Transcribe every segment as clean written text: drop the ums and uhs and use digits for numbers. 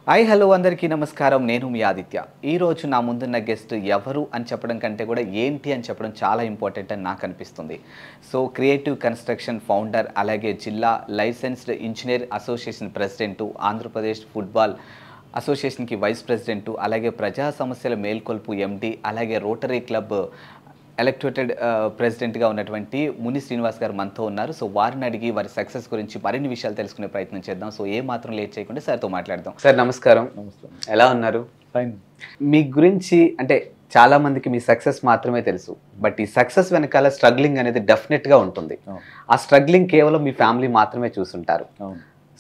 Hi hello అందరికీ నమస్కారం. నేను మీ ఆదిత్య. ఈరోజు నా ముందున్న గెస్ట్ ఎవరు అని చెప్పడం కంటే కూడా ఏంటి అని చెప్పడం చాలా ఇంపార్టెంట్ అని నాకు అనిపిస్తుంది. సో క్రియేటివ్ కన్స్ట్రక్షన్ ఫౌండర్, అలాగే జిల్లా licensed engineer association president, Andhra Pradesh football అసోసియేషన్కి వైస్ ప్రెసిడెంటు, అలాగే ప్రజా సమస్యల మేల్కొల్పు ఎండి, అలాగే రోటరీ క్లబ్ ఎలక్టెడ్ ప్రెసిడెంట్గా ఉన్నటువంటి ముని శ్రీనివాస్ గారు మనతో ఉన్నారు. సో వారిని అడిగి వారి సక్సెస్ గురించి మరిన్ని విషయాలు తెలుసుకునే ప్రయత్నం చేద్దాం. సో ఏ మాత్రం లేట్ చేయకుండా సార్తో మాట్లాడదాం. సార్ నమస్కారం. ఎలా ఉన్నారు? ఫైన్. మీ గురించి అంటే చాలా మందికి మీ సక్సెస్ మాత్రమే తెలుసు, బట్ ఈ సక్సెస్ వెనకాల స్ట్రగ్లింగ్ అనేది డెఫినెట్గా ఉంటుంది. ఆ స్ట్రగ్లింగ్ కేవలం మీ ఫ్యామిలీ మాత్రమే చూసుంటారు.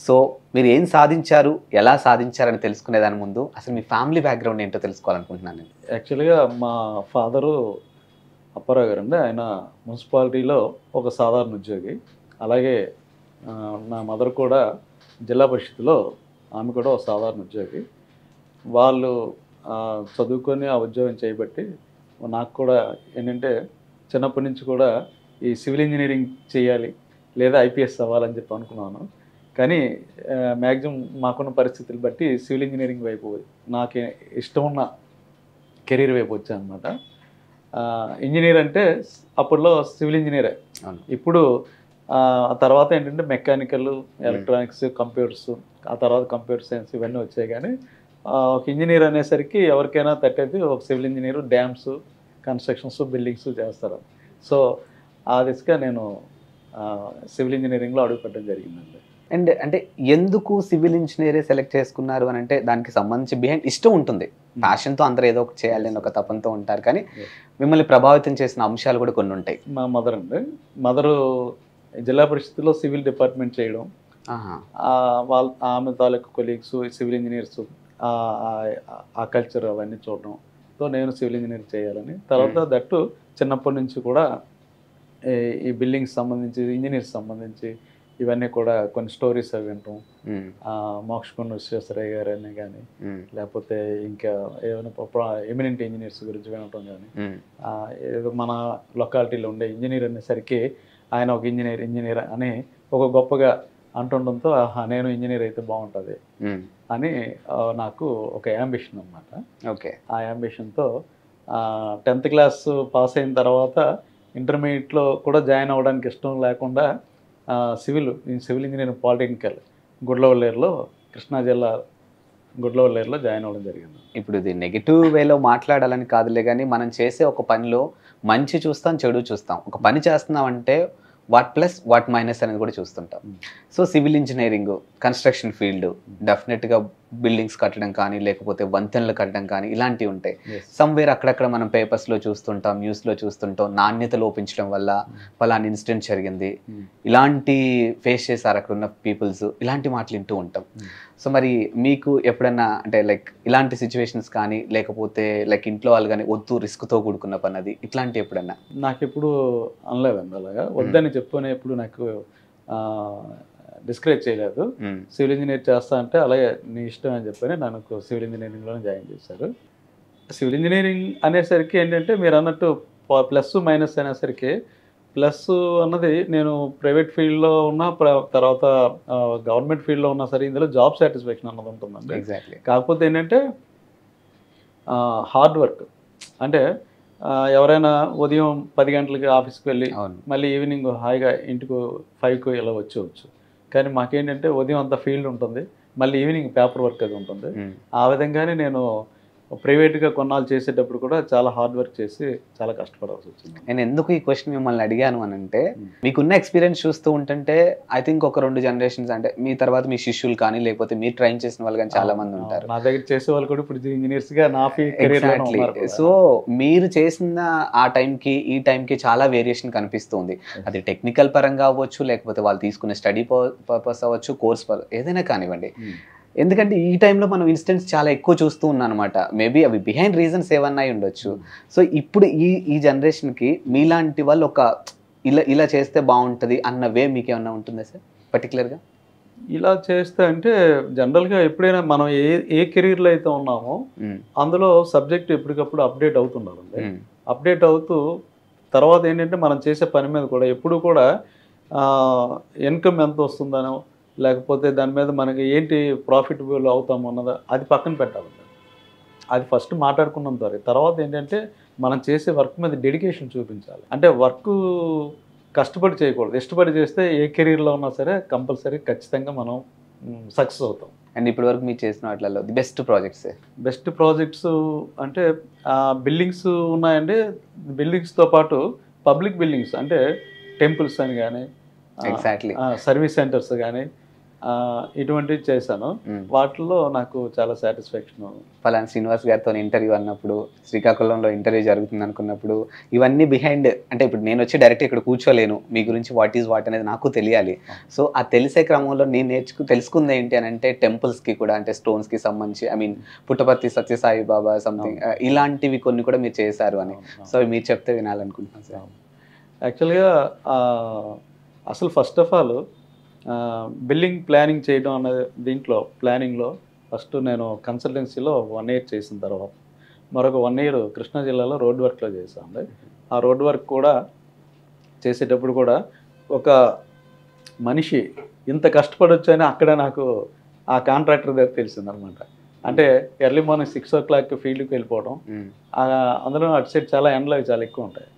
సో మీరు ఏం సాధించారు, ఎలా సాధించారని తెలుసుకునే దాని ముందు అసలు మీ ఫ్యామిలీ బ్యాక్గ్రౌండ్ ఏంటో తెలుసుకోవాలనుకుంటున్నాను నేను. యాక్చువల్గా మా ఫాదరు అప్పారావు గారు అండి. ఆయన మున్సిపాలిటీలో ఒక సాధారణ ఉద్యోగి. అలాగే నా మదర్ కూడా జిల్లా పరిషత్లో, ఆమె కూడా ఒక సాధారణ ఉద్యోగి. వాళ్ళు చదువుకొని ఆ ఉద్యోగం చేయబట్టి నాకు కూడా ఏంటంటే చిన్నప్పటి నుంచి కూడా ఈ సివిల్ ఇంజనీరింగ్ చేయాలి లేదా ఐపీఎస్ అవ్వాలని చెప్పి అనుకున్నాను. కానీ మ్యాక్సిమం మాకున్న పరిస్థితులు బట్టి సివిల్ ఇంజనీరింగ్ వైపు నాకు ఇష్టం ఉన్న కెరీర్ వైపు వచ్చాను అనమాట. ఇంజనీర్ అంటే అప్పట్లో సివిల్ ఇంజనీరే. ఇప్పుడు ఆ తర్వాత ఏంటంటే మెకానికల్, ఎలక్ట్రానిక్స్, కంప్యూటర్స్, ఆ తర్వాత కంప్యూటర్ సైన్స్ ఇవన్నీ వచ్చాయి. కానీ ఒక ఇంజనీర్ అనేసరికి ఎవరికైనా తట్టేది ఒక civil engineer dams, constructions, buildings చేస్తారు. సో ఆ దిశగా నేను సివిల్ ఇంజనీరింగ్లో అడుగుపెట్టడం జరిగిందండి. అండ్ అంటే ఎందుకు సివిల్ ఇంజనీరే సెలెక్ట్ చేసుకున్నారు అని అంటే దానికి సంబంధించి బిహైండ్ ఇష్టం ఉంటుంది. ప్యాషన్తో అందరూ ఏదో ఒకటి చేయాలి అని ఒక తపంతో ఉంటారు. కానీ మిమ్మల్ని ప్రభావితం చేసిన అంశాలు కూడా కొన్ని ఉంటాయి. మా మదర్ అండి, మదరు జిల్లా పరిషత్లో సివిల్ డిపార్ట్మెంట్ చేయడం, వాళ్ళ ఆమె తాలూకు కొలీగ్స్ సివిల్ ఇంజనీర్స్, ఆ కల్చర్ అవన్నీ చూడడంతో నేను సివిల్ ఇంజనీర్ చేయాలని. తర్వాత దట్టు చిన్నప్పటి నుంచి కూడా ఈ బిల్డింగ్స్ సంబంధించి, ఇంజనీర్స్ సంబంధించి ఇవన్నీ కూడా కొన్ని స్టోరీస్ అవి వింటాం. మోక్షకొండ విశ్వేశ్వరయ్య గారు అని కానీ, లేకపోతే ఇంకా ఏమైనా ఎమినెంట్ ఇంజనీర్స్ గురించి వినటం కానీ, ఏదో మన లొకాలిటీలో ఉండే ఇంజనీర్ అనేసరికి ఆయన ఒక ఇంజనీర్ అని ఒక గొప్పగా అంటుండడంతో నేను ఇంజనీర్ అయితే బాగుంటుంది అని నాకు ఒక యాంబిషన్ అనమాట. ఓకే. ఆ యాంబిషన్తో 10th క్లాస్ పాస్ అయిన తర్వాత ఇంటర్మీడియట్లో కూడా జాయిన్ అవ్వడానికి ఇష్టం లేకుండా సివిల్ ఇంజనీరింగ్ పాలిటెక్నికల్ గుడ్లవల్లేరులో, కృష్ణా జిల్లా గుడ్లవల్లేరులో జాయిన్ అవ్వడం జరిగింది. ఇప్పుడు ఇది నెగిటివ్ వేలో మాట్లాడాలని కాదులే, కానీ మనం చేసే ఒక పనిలో మంచి చూస్తాం, చెడు చూస్తాం. ఒక పని చేస్తున్నాం అంటే వాట్ ప్లస్ వాట్ మైనస్ అనేది కూడా చూస్తుంటాం. So civil engineering, construction field డెఫినెట్గా బిల్డింగ్స్ కట్టడం కానీ, లేకపోతే వంతెనలు కట్టడం కానీ ఇలాంటివి ఉంటాయి. సమ్వేర్ అక్కడక్కడ మనం పేపర్స్లో చూస్తుంటాం, న్యూస్లో చూస్తుంటాం, నాణ్యత లోపించడం వల్ల పలానా ఇన్సిడెంట్ జరిగింది, ఇలాంటి ఫేస్ చేశారు అక్కడ ఉన్న పీపుల్స్, ఇలాంటి మాటలు వింటూ ఉంటాం. సో మరి మీకు ఎప్పుడన్నా అంటే లైక్ ఇలాంటి సిచ్యువేషన్స్ కానీ, లేకపోతే లైక్ ఇంట్లో వాళ్ళు కానీ వద్దు రిస్క్తో కూడుకున్న పని అది ఇట్లాంటి ఎప్పుడన్నా? నాకు ఎప్పుడు అనలేదండి అలాగా, వద్దని చెప్పుకునే ఎప్పుడు నాకు డిస్కరేజ్ చేయలేదు. సివిల్ ఇంజనీర్ చేస్తా అంటే అలాగే నీ ఇష్టం అని చెప్పని నాకు సివిల్ ఇంజనీరింగ్లోనే జాయిన్ చేశారు. సివిల్ ఇంజనీరింగ్ అనేసరికి ఏంటంటే మీరు అన్నట్టు ప్లస్ మైనస్ అనేసరికి, ప్లస్ అన్నది నేను ప్రైవేట్ ఫీల్డ్లో ఉన్న తర్వాత గవర్నమెంట్ ఫీల్డ్లో ఉన్నా సరే ఇందులో జాబ్ సాటిస్ఫాక్షన్ అన్నది ఉంటుందండి. ఎగ్జాక్ట్లీ. కాకపోతే ఏంటంటే హార్డ్ వర్క్. అంటే ఎవరైనా ఉదయం 10 గంటలకి ఆఫీస్కి వెళ్ళి మళ్ళీ ఈవినింగ్ హాయిగా ఇంటికి 5కు ఇలా వచ్చేవచ్చు. కానీ మాకేంటంటే ఉదయం అంతా ఫీల్డ్ ఉంటుంది, మళ్ళీ ఈవినింగ్ పేపర్ వర్క్ అది ఉంటుంది. ఆ విధంగానే నేను ప్రైవేట్గా కొన్నాళ్ళు చేసేటప్పుడు కూడా చాలా హార్డ్ వర్క్ చేసి చాలా కష్టపడాల్సి వచ్చింది. నేను ఎందుకు ఈ క్వశ్చన్ మిమ్మల్ని అడిగాను అని అంటే, మీకున్న ఎక్స్పీరియన్స్ చూస్తూ ఉంటుంటే ఐ థింక్ ఒక 2 జనరేషన్స్ అంటే మీ తర్వాత మీ శిష్యులు కానీ, లేకపోతే మీరు ట్రైన్ చేసిన వాళ్ళు కానీ చాలా మంది ఉంటారు. నా దగ్గర చేసే వాళ్ళు కూడా ఇప్పుడు ఇంజనీర్స్గా నా ఫీల్డ్. సో మీరు చేసిన ఆ టైంకి ఈ టైంకి చాలా వేరియేషన్ కనిపిస్తుంది. అది టెక్నికల్ పరంగా అవ్వచ్చు, లేకపోతే వాళ్ళు తీసుకునే స్టడీ పర్పస్ అవ్వచ్చు, కోర్స్ ఏదైనా కానివ్వండి. ఎందుకంటే ఈ టైంలో మనం ఇన్సిడెంట్స్ చాలా ఎక్కువ చూస్తూ ఉన్నాం అనమాట. మేబీ అవి బిహైండ్ రీజన్స్ ఏమన్నా ఉండొచ్చు. సో ఇప్పుడు ఈ జనరేషన్కి మీలాంటి వాళ్ళు ఒక ఇలా చేస్తే బాగుంటుంది అన్న వే మీకు ఏమన్నా ఉంటుందా సార్ పర్టికులర్గా? ఇలా చేస్తే అంటే జనరల్గా ఎప్పుడైనా మనం ఏ కెరీర్లో అయితే ఉన్నామో అందులో సబ్జెక్ట్ ఎప్పటికప్పుడు అప్డేట్ అవుతుండాలండి. అప్డేట్ అవుతూ తర్వాత ఏంటంటే మనం చేసే పని మీద కూడా ఎప్పుడు కూడా ఇన్కమ్ ఎంత వస్తుందనో, లేకపోతే దాని మీద మనకి ఏంటి ప్రాఫిటబుల్ అవుతాము అన్నది అది పక్కన పెట్టాలి. అది ఫస్ట్ మాట్లాడుకున్నాం తర్వాత ఏంటంటే మనం చేసే వర్క్ మీద డెడికేషన్ చూపించాలి. అంటే వర్క్ కష్టపడి చేయకూడదు, ఇష్టపడి చేస్తే ఏ కెరీర్లో ఉన్నా సరే కంపల్సరీ ఖచ్చితంగా మనం సక్సెస్ అవుతాం. అండ్ ఇప్పటి వరకు మీరు చేసిన వాటిలో the best projects? Best projects అంటే బిల్డింగ్స్ ఉన్నాయండి. బిల్డింగ్స్తో పాటు పబ్లిక్ బిల్డింగ్స్ అంటే టెంపుల్స్ అని కానీ, ఎగ్జాక్ట్లీ, సర్వీస్ సెంటర్స్ కానీ ఇటువంటివి చేశాను. వాటిల్లో నాకు చాలా సాటిస్ఫాక్షన్. ఫలానా శ్రీనివాస్ గారితో ఇంటర్వ్యూ అన్నప్పుడు, శ్రీకాకుళంలో ఇంటర్వ్యూ జరుగుతుంది అనుకున్నప్పుడు, ఇవన్నీ బిహైండ్ అంటే ఇప్పుడు నేను వచ్చి డైరెక్ట్ ఇక్కడ కూర్చోలేను, మీ గురించి వాట్ ఈజ్ వాట్ అనేది నాకు తెలియాలి. సో ఆ తెలిసే క్రమంలో నేను తెలుసుకుంది ఏంటి అని అంటే టెంపుల్స్కి కూడా, అంటే స్టోన్స్కి సంబంధించి, I mean Puttaparthi Sathya Sai Baba something ఇలాంటివి కొన్ని కూడా మీరు చేశారు అని. సో మీరు చెప్తే వినాలనుకుంటున్నాను సార్. యాక్చువల్గా అసలు first of all building planning చేయడం అనేది దీంట్లో ప్లానింగ్లో ఫస్ట్ నేను కన్సల్టెన్సీలో 1 year చేసిన తర్వాత మరొక 1 year కృష్ణా జిల్లాలో రోడ్ వర్క్లో చేశాను. ఆ రోడ్ వర్క్ కూడా చేసేటప్పుడు కూడా ఒక మనిషి ఇంత కష్టపడొచ్చు అని అక్కడ నాకు ఆ కాంట్రాక్టర్ దగ్గర తెలిసిందనమాట. అంటే ఎర్లీ మార్నింగ్ 6 o'clock ఫీల్డ్కి వెళ్ళిపోవడం, అందులో అటు సైడ్ చాలా ఎండలు అవి చాలా ఎక్కువ ఉంటాయి.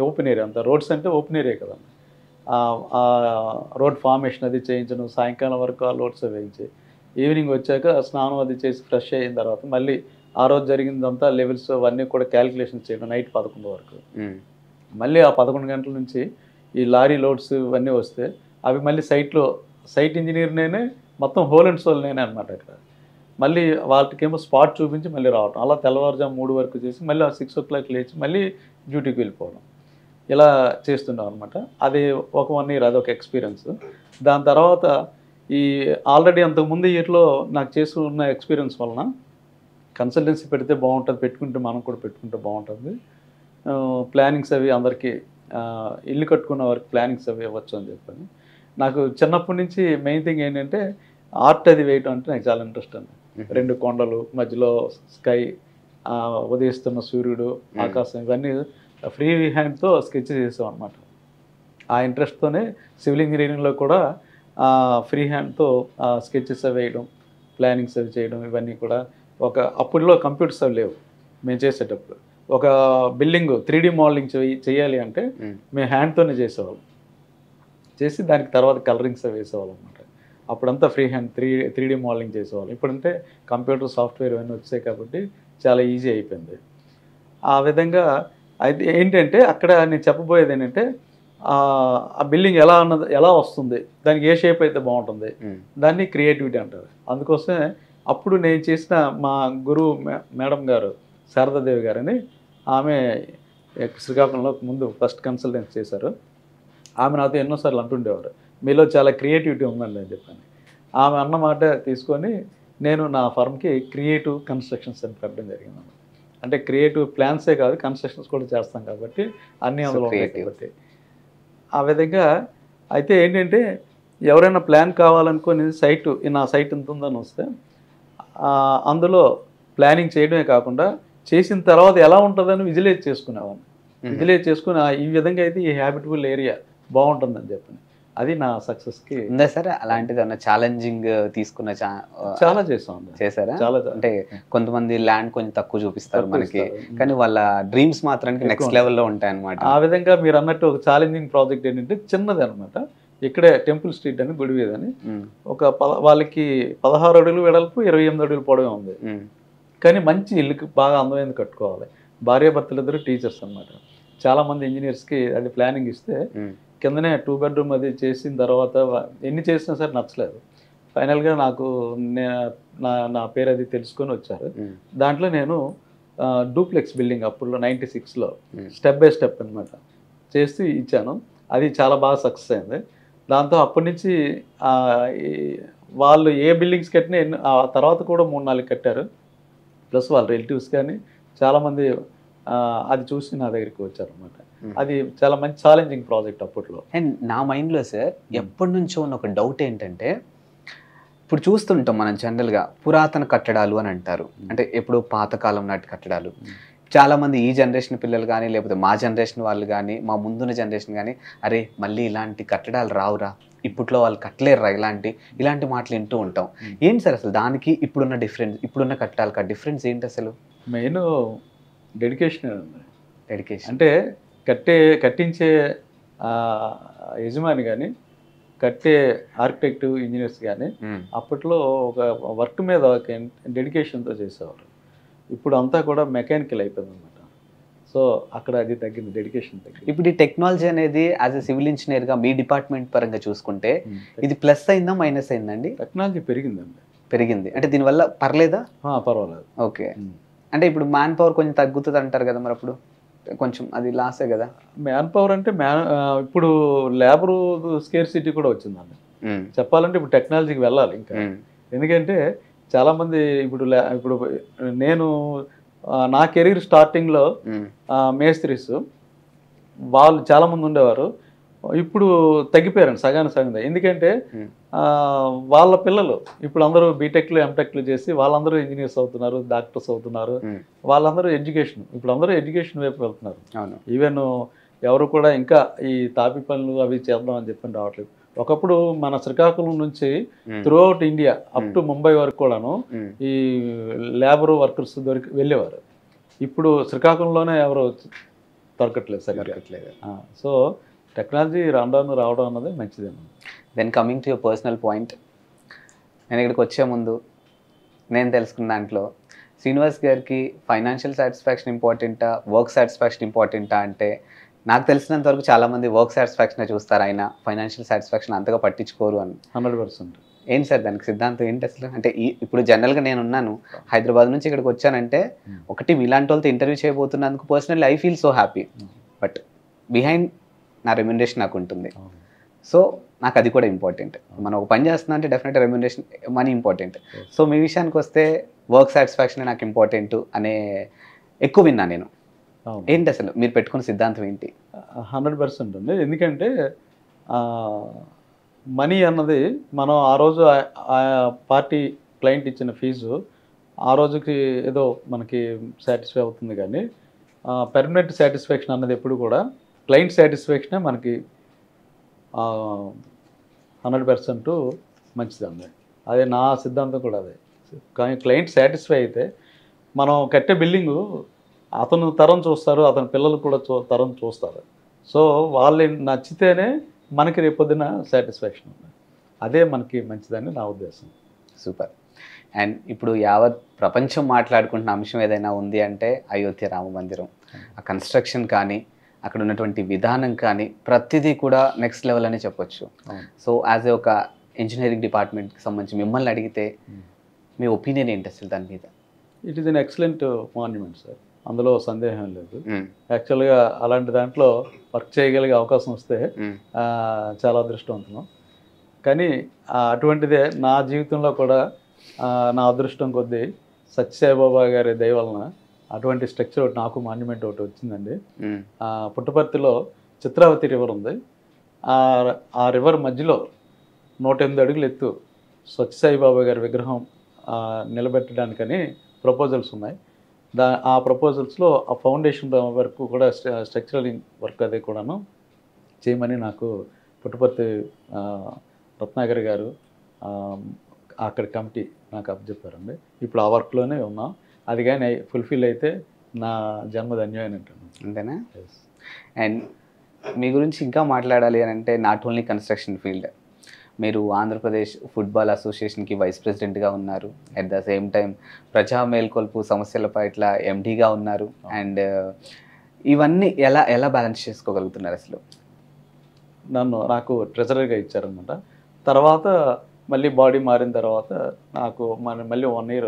ఓపెన్ ఏరియా అంతా, రోడ్స్ అంటే ఓపెన్ ఏరియా కదా, రోడ్ ఫార్మేషన్ అది చేయించడం, సాయంకాలం వరకు ఆ లోడ్స్ వేయించి ఈవినింగ్ వచ్చాక స్నానం అది చేసి ఫ్రెష్ అయిన తర్వాత మళ్ళీ ఆ రోజు జరిగిందంతా లెవెల్స్ అవన్నీ కూడా క్యాలిక్యులేషన్ చేయడం నైట్ 11 వరకు. మళ్ళీ ఆ 11 గంటల నుంచి ఈ లారీ లోడ్స్ ఇవన్నీ వస్తే అవి మళ్ళీ సైట్ ఇంజనీర్ నేనే, మొత్తం హోల్ అండ్ సోల్ నేనే అనమాట. అక్కడ మళ్ళీ వాళ్ళకేమో స్పాట్ చూపించి మళ్ళీ రావడం, అలా తెల్లవారుజాము 3 వరకు చేసి మళ్ళీ ఆ 6 o'clock లేచి మళ్ళీ డ్యూటీకి వెళ్ళిపోవడం, ఇలా చేస్తున్నాం అనమాట. అది ఒక 1 year అదొక ఎక్స్పీరియన్స్. దాని తర్వాత ఈ ఆల్రెడీ అంతకుముందు ఇయర్లో నాకు చేసి ఉన్న ఎక్స్పీరియన్స్ వలన కన్సల్టెన్సీ పెడితే బాగుంటుంది, పెట్టుకుంటే మనం కూడా పెట్టుకుంటే బాగుంటుంది, ప్లానింగ్స్ అవి అందరికీ ఇల్లు కట్టుకున్న వారికి ప్లానింగ్స్ అవి ఇవ్వచ్చు అని చెప్పని నాకు చిన్నప్పటి నుంచి మెయిన్ థింగ్ ఏంటంటే ఆర్ట్ అది వేయటం అంటే నాకు చాలా ఇంట్రెస్ట్ అండి. 2 కొండలు మధ్యలో స్కై, ఉదయిస్తున్న సూర్యుడు, ఆకాశం, ఇవన్నీ ఫ్రీ హ్యాండ్తో స్కెచ్ చేసాం అనమాట. ఆ ఇంట్రెస్ట్తోనే సివిల్ ఇంజనీరింగ్లో కూడా ఫ్రీ హ్యాండ్తో స్కెచెస్ అవి వేయడం, ప్లానింగ్స్ అవి చేయడం, ఇవన్నీ కూడా అప్పుడులో కంప్యూటర్స్ అవి లేవు మేము చేసేటప్పుడు. ఒక బిల్డింగ్ 3D మోడలింగ్ చేయాలి అంటే మేము హ్యాండ్తోనే చేసేవాళ్ళం, చేసి దానికి తర్వాత కలరింగ్స్ అవి వేసేవాళ్ళం అనమాట. అప్పుడంతా ఫ్రీ హ్యాండ్ 3D మోడలింగ్ చేసేవాళ్ళం. ఇప్పుడంటే కంప్యూటర్ సాఫ్ట్వేర్ ఇవన్నీ వచ్చాయి కాబట్టి చాలా ఈజీ అయిపోయింది. ఆ విధంగా అయితే ఏంటంటే అక్కడ నేను చెప్పబోయేది ఏంటంటే ఆ బిల్డింగ్ ఎలా వస్తుంది, దానికి ఏ షేప్ అయితే బాగుంటుంది, దాన్ని క్రియేటివిటీ అంటారు. అందుకోసమే అప్పుడు నేను చేసిన మా గురువు మేడం గారు శారదాదేవి గారని, ఆమె శ్రీకాకుళంలో ముందు ఫస్ట్ కన్సల్టెన్సీ చేశారు. ఆమె నాతో ఎన్నోసార్లు అంటుండేవారు, మీలో చాలా క్రియేటివిటీ ఉందండి అని చెప్పాను. ఆమె అన్నమాట తీసుకొని నేను నా ఫర్మ్కి క్రియేటివ్ కన్స్ట్రక్షన్స్ అని పెట్టడం జరిగింది. అంటే క్రియేటివ్ ప్లాన్సే కాదు, కన్స్ట్రక్షన్స్ కూడా చేస్తాం కాబట్టి అన్నీ అందులో ఉంటాయి కాబట్టి ఆ విధంగా. అయితే ఏంటంటే ఎవరైనా ప్లాన్ కావాలనుకొని నా సైట్ ఎంత ఉందని వస్తే అందులో ప్లానింగ్ చేయడమే కాకుండా చేసిన తర్వాత ఎలా ఉంటుందని విజువలైజ్ చేసుకునేవాడిని. విజువలైజ్ చేసుకుని ఈ విధంగా అయితే ఈ హ్యాబిటబుల్ ఏరియా బాగుంటుందని చెప్పని, అది నా సక్సెస్కి. ఉందా సార్ అలాంటిది ఏమన్నా ఛాలెంజింగ్ తీసుకున్న? చాలా చేశారా? చాలా. అంటే కొంతమంది ల్యాండ్ కొంచెం తక్కువ చూపిస్తారు మనకి, కానీ వాళ్ళ డ్రీమ్స్ మాత్రానికి నెక్స్ట్ లెవెల్లో ఉంటాయి అన్నమాట. ఆ విధంగా మీరు అన్నట్టు ఒక ఛాలెంజింగ్ ప్రాజెక్ట్ ఏంటంటే చిన్నది అనమాట. ఇక్కడే టెంపుల్ స్ట్రీట్ అని, గుడివీధని, వాళ్ళకి 16 అడుగులు వెడల్పు, 28 అడుగులు పొడవే ఉంది. కానీ మంచి ఇల్లుకి బాగా అందమైంది కట్టుకోవాలి. భార్యాభర్తలు ఇద్దరు టీచర్స్ అనమాట. చాలామంది ఇంజనీర్స్కి అది ప్లానింగ్ ఇస్తే కిందనే 2 bedroom అది చేసిన తర్వాత ఎన్ని చేసినా సరే నచ్చలేదు. ఫైనల్గా నాకు నా పేరు అది తెలుసుకొని వచ్చారు. దాంట్లో నేను డూప్లెక్స్ బిల్డింగ్ అప్పుడులో 96లో స్టెప్ బై స్టెప్ అనమాట చేసి ఇచ్చాను. అది చాలా బాగా సక్సెస్ అయింది. దాంతో అప్పటి నుంచి వాళ్ళు ఏ బిల్డింగ్స్ కట్టినా ఆ తర్వాత కూడా 3-4 కట్టారు. ప్లస్ వాళ్ళ రిలేటివ్స్ కానీ చాలామంది అది చూసి నా దగ్గరికి వచ్చారనమాట. అది చాలా మంచి ఛాలెంజింగ్ ప్రాజెక్ట్ అప్పట్లో. అండ్ నా మైండ్లో సార్ ఎప్పటి నుంచో ఉన్న ఒక డౌట్ ఏంటంటే, ఇప్పుడు చూస్తుంటాం మనం జనరల్గా పురాతన కట్టడాలు అని అంటారు, అంటే ఎప్పుడో పాతకాలం నాటి కట్టడాలు. చాలామంది ఈ జనరేషన్ పిల్లలు కానీ లేకపోతే మా జనరేషన్ వాళ్ళు కానీ మా ముందున్న జనరేషన్ కానీ అరే మళ్ళీ ఇలాంటి కట్టడాలు రావురా, ఇప్పట్లో వాళ్ళు కట్టలేరురా ఇలాంటి మాటలు వింటూ ఉంటాం. ఏంటి సార్ అసలు దానికి ఇప్పుడున్న డిఫరెన్స్, ఇప్పుడున్న కట్టడాలకి డిఫరెన్స్ ఏంటి అసలు? మెయిన్ డెడికేషన్ అండి. డెడికేషన్ అంటే కట్టించే యజమాని కానీ కట్టే ఆర్కిటెక్ట్ ఇంజనీర్స్ కానీ అప్పట్లో ఒక వర్క్ మీద ఒక డెడికేషన్తో చేసేవారు. ఇప్పుడు అంతా కూడా మెకానికల్ అయిపోయింది అనమాట. సో అక్కడ అది తగ్గింది, డెడికేషన్ తగ్గింది. ఇప్పుడు ఈ టెక్నాలజీ అనేది యాజ్ ఎ సివిల్ ఇంజనీర్గా మీ డిపార్ట్మెంట్ పరంగా చూసుకుంటే ఇది ప్లస్ అయిందా మైనస్ అయిందండి? టెక్నాలజీ పెరిగిందండి. పెరిగింది అంటే దీనివల్ల పర్లేదా? పర్వాలేదు. ఓకే. అంటే ఇప్పుడు మ్యాన్ పవర్ కొంచెం తగ్గుతుంది అంటారు కదా, మరి అప్పుడు కొంచెం అది లాసే కదా? మ్యాన్ పవర్ అంటే ఇప్పుడు లేబర్ స్కేర్సిటీ కూడా వచ్చిందండి. చెప్పాలంటే ఇప్పుడు టెక్నాలజీకి వెళ్ళాలి ఇంకా. ఎందుకంటే చాలామంది ఇప్పుడు నేను నా కెరీర్ స్టార్టింగ్లో మేస్త్రీస్ వాళ్ళు చాలామంది ఉండేవారు. ఇప్పుడు తగ్గిపోయారండి సగం. ఎందుకంటే వాళ్ళ పిల్లలు ఇప్పుడు అందరూ బీటెక్లు ఎంటెక్లు చేసి వాళ్ళందరూ ఇంజనీర్స్ అవుతున్నారు, డాక్టర్స్ అవుతున్నారు. వాళ్ళందరూ ఇప్పుడు అందరూ ఎడ్యుకేషన్ వైపు వెళ్తున్నారు. ఈవెన్ ఎవరు కూడా ఇంకా ఈ తాపి పనులు అవి చేద్దాం అని చెప్పని రావట్లేదు. ఒకప్పుడు మన శ్రీకాకుళం నుంచి throughout India up to Mumbai వరకు కూడాను ఈ లేబర్ వర్కర్స్ వెళ్ళేవారు. ఇప్పుడు శ్రీకాకుళంలోనే ఎవరు దొరకట్లేదు. సో టెక్నాలజీ రావడం అన్నది మంచిదేమో. Then coming to your personal point, నేను ఇక్కడికి వచ్చే ముందు నేను తెలుసుకున్న దాంట్లో శ్రీనివాస్ గారికి ఫైనాన్షియల్ సాటిస్ఫాక్షన్ ఇంపార్టెంటా, వర్క్ సాటిస్ఫాక్షన్ ఇంపార్టెంటా అంటే నాకు తెలిసినంత వరకు చాలామంది వర్క్ సాటిస్ఫాక్షన్ చూస్తారు, ఆయన ఫైనాన్షియల్ సాటిస్ఫాక్షన్ అంతగా పట్టించుకోరు అని. 100%. ఏంటి సార్ దానికి సిద్ధాంతం ఏంటి అసలు? అంటే ఇప్పుడు జనరల్గా నేను ఉన్నాను హైదరాబాద్ నుంచి ఇక్కడికి వచ్చానంటే ఒకటి మీలాంటి వాళ్ళతో ఇంటర్వ్యూ చేయబోతున్నందుకు personally I feel so happy. But behind నా రెమ్యునరేషన్ నాకు ఉంటుంది. సో నాకు అది కూడా ఇంపార్టెంట్. మనం ఒక పని చేస్తున్నా అంటే definite remuneration money important. So మీ విషయానికి వస్తే వర్క్ సాటిస్ఫాక్షన్ నాకు ఇంపార్టెంట్ అనే ఎక్కువ విన్నా నేను. ఏంటి అసలు మీరు పెట్టుకున్న సిద్ధాంతం ఏంటి? 100% అండి. ఎందుకంటే మనీ అన్నది మనం ఆ రోజు ఆ పార్టీ క్లయింట్ ఇచ్చిన ఫీజు ఆ రోజుకి ఏదో మనకి సాటిస్ఫై అవుతుంది, కానీ పర్మనెంట్ సాటిస్ఫాక్షన్ అన్నది ఎప్పుడు కూడా క్లయింట్ సాటిస్ఫాక్షనే మనకి 100% మంచిదండి. అదే నా సిద్ధాంతం కూడా అదే. కానీ క్లయింట్ సాటిస్ఫై అయితే మనం కట్టే బిల్డింగు అతను తరం చూస్తారు, అతని పిల్లలు కూడా తరం చూస్తారు. సో వాళ్ళు నచ్చితేనే మనకి రేపొద్దున సాటిస్ఫాక్షన్ ఉంది. అదే మనకి మంచిదని నా ఉద్దేశం. సూపర్. అండ్ ఇప్పుడు యావత్ ప్రపంచం మాట్లాడుకుంటున్న అంశం ఏదైనా ఉంది అంటే అయోధ్య రామ మందిరం. ఆ కన్స్ట్రక్షన్ కానీ అక్కడ ఉన్నటువంటి విధానం కానీ ప్రతిదీ కూడా నెక్స్ట్ లెవెల్ అని చెప్పొచ్చు. సో యాజ్ ఏ ఒక ఇంజనీరింగ్ డిపార్ట్మెంట్కి సంబంధించి మిమ్మల్ని అడిగితే మీ ఒపీనియన్ ఏంటి అసలు దాని మీద? It is an excellent monument sir, అందులో సందేహం లేదు. యాక్చువల్గా అలాంటి దాంట్లో వర్క్ చేయగలిగే అవకాశం వస్తే చాలా అదృష్టవంతులం. కానీ అటువంటిదే నా జీవితంలో కూడా నా అదృష్టం కొద్దీ సత్యసాయిబాబా గారి దయ వలన అటువంటి స్ట్రక్చర్ ఒకటి నాకు మాన్యుమెంట్ ఒకటి వచ్చిందండి. పుట్టపర్తిలో చిత్రావతి రివర్ ఉంది. ఆ రివర్ మధ్యలో 108 అడుగులు ఎత్తు సత్యసాయిబాబా గారి విగ్రహం నిలబెట్టడానికని ప్రపోజల్స్ ఉన్నాయి. ఆ ప్రపోజల్స్లో ఆ ఫౌండేషన్ వర్క్ కూడా స్ట్రక్చరల్ వర్క్ అది కూడాను చేయమని నాకు పుట్టపర్తి రత్నాకర్ గారు అక్కడ కమిటీ నాకు అప్పచెప్పారండి. ఇప్పుడు ఆ వర్క్లోనే ఉన్నాం. అది కానీ ఫుల్ఫిల్ అయితే నా జన్మ ధన్యమైన అంటాను. అంతేనా? అండ్ మీ గురించి ఇంకా మాట్లాడాలి అని అంటే నాట్ ఓన్లీ కన్స్ట్రక్షన్ ఫీల్డ్, మీరు ఆంధ్రప్రదేశ్ ఫుట్బాల్ అసోసియేషన్కి వైస్ ప్రెసిడెంట్గా ఉన్నారు. అట్ ద సేమ్ టైం ప్రజా మేల్కొల్పు సమస్యల పట్ల ఎండీగా ఉన్నారు. అండ్ ఇవన్నీ ఎలా బ్యాలెన్స్ చేసుకోగలుగుతున్నారు అసలు? నాకు ట్రెజరర్గా ఇచ్చారనమాట. తర్వాత మళ్ళీ బాడీ మారిన తర్వాత నాకు మళ్ళీ 1 year